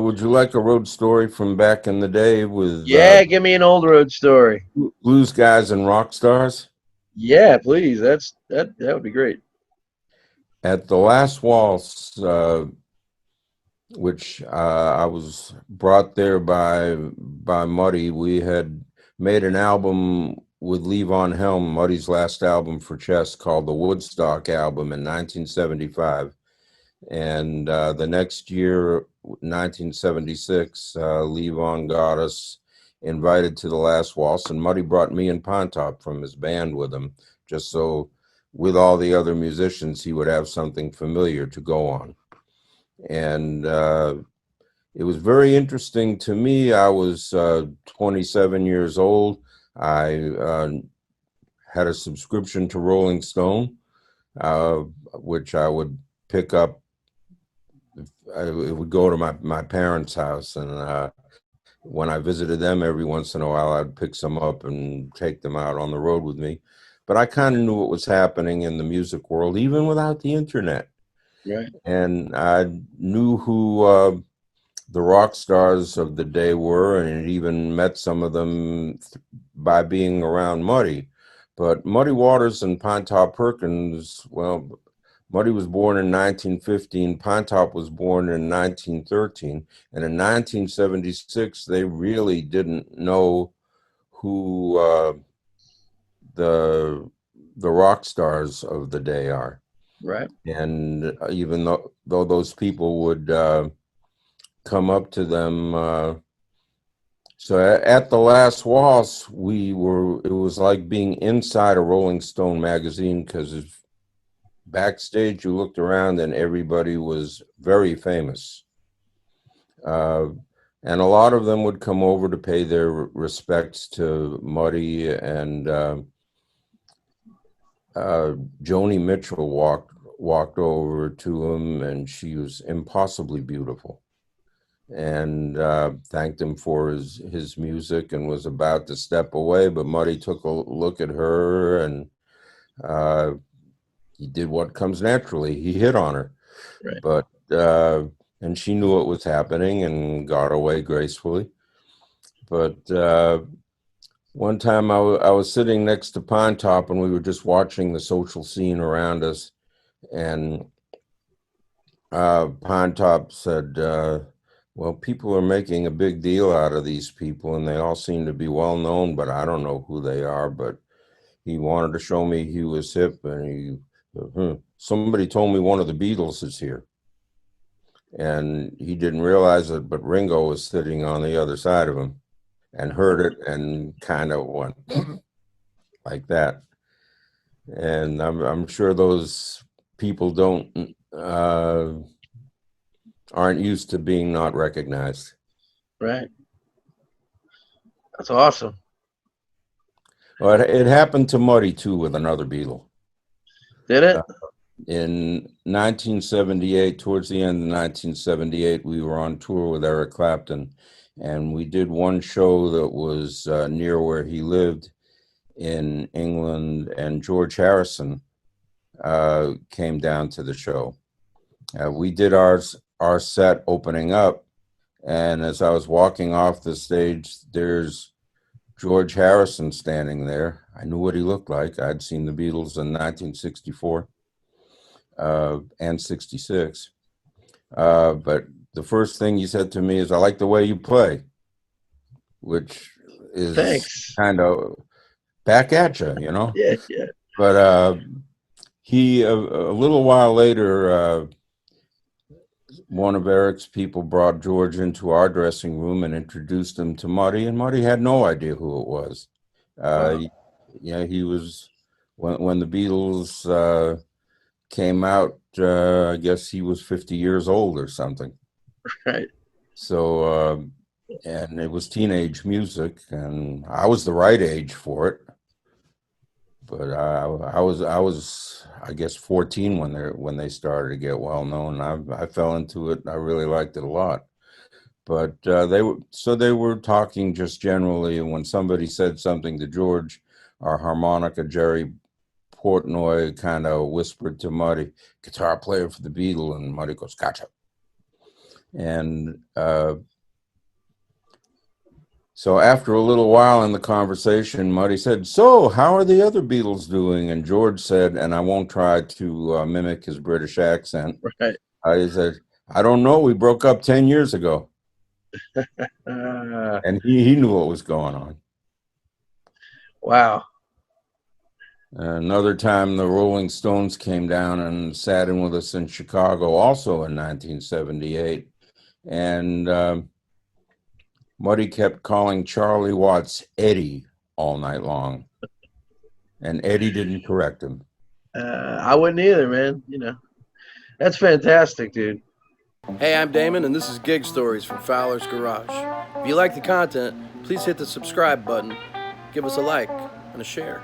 would you like a road story from back in the day with Yeah, give me an old road story. blues guys and rock stars? Yeah, please. That would be great. At the last waltz, which I was brought there by Muddy, we had made an album with Levon Helm, Muddy's last album for Chess, called the Woodstock album in 1975. And the next year, 1976, Levon got us invited to the last waltz, and Muddy brought me and Pinetop from his band with him, just so with all the other musicians he would have something familiar to go on. And it was very interesting to me. I was 27 years old. I had a subscription to Rolling Stone, which I would pick up. It would go to my parents' house, and when I visited them every once in a while, I'd pick some up and take them out on the road with me. But I kind of knew what was happening in the music world, even without the internet. Right. And I knew who the rock stars of the day were, and even met some of them by being around Muddy. But Muddy Waters and Pinetop Perkins, well, Muddy was born in 1915, Pinetop was born in 1913, and in 1976, they really didn't know who the rock stars of the day are. Right. And even though those people would come up to them. So at the last waltz, it was like being inside a Rolling Stone magazine, because if backstage you looked around and everybody was very famous. And a lot of them would come over to pay their respects to Muddy, and Joni Mitchell walked over to him, and she was impossibly beautiful, and thanked him for his music, and was about to step away, but Muddy took a look at her, and he did what comes naturally. He hit on her. Right. But and she knew what was happening and got away gracefully. But one time I was sitting next to Pinetop, and we were just watching the social scene around us, and Pinetop said, well, people are making a big deal out of these people, and they all seem to be well known, but I don't know who they are. But he wanted to show me he was hip, and somebody told me one of the Beatles is here. And he didn't realize it, but Ringo was sitting on the other side of him and heard it and kind of went like that. And I'm sure those people aren't used to being not recognized. Right. That's awesome. Well, it happened to Muddy too with another Beatle. Did it? In 1978, towards the end of 1978, we were on tour with Eric Clapton, and we did one show that was near where he lived in England, and George Harrison came down to the show. We did our set opening up, and as I was walking off the stage, there's George Harrison standing there. I knew what he looked like. I'd seen the Beatles in 1964 and 66. But the first thing he said to me is, "I like the way you play," which is Thanks. kind of back at you, you know? Yeah, yeah. But he, a little while later, one of Eric's people brought George into our dressing room and introduced him to Muddy, and Muddy had no idea who it was. Wow. He was, when the Beatles came out, I guess he was 50 years old or something. Right. So, and it was teenage music, and I was the right age for it. But I was, I guess, 14 when they started to get well known. I fell into it. I really liked it a lot. But they were talking just generally, and when somebody said something to George, our harmonica Jerry Portnoy kind of whispered to Muddy, "Guitar player for the Beatles," and Muddy goes, "Gotcha." And so after a little while in the conversation, Muddy said, "So, how are the other Beatles doing?" And George said, and I won't try to mimic his British accent, Right. I said, "I don't know. We broke up 10 years ago." Uh, And he knew what was going on. wow. Another time, the Rolling Stones came down and sat in with us in Chicago, also in 1978. And Muddy kept calling Charlie Watts Eddie all night long. And Eddie didn't correct him. I wouldn't either, man. You know, that's fantastic, dude. Hey, I'm Damon, and this is Gig Stories from Fowler's Garage. If you like the content, please hit the subscribe button, give us a like, and a share.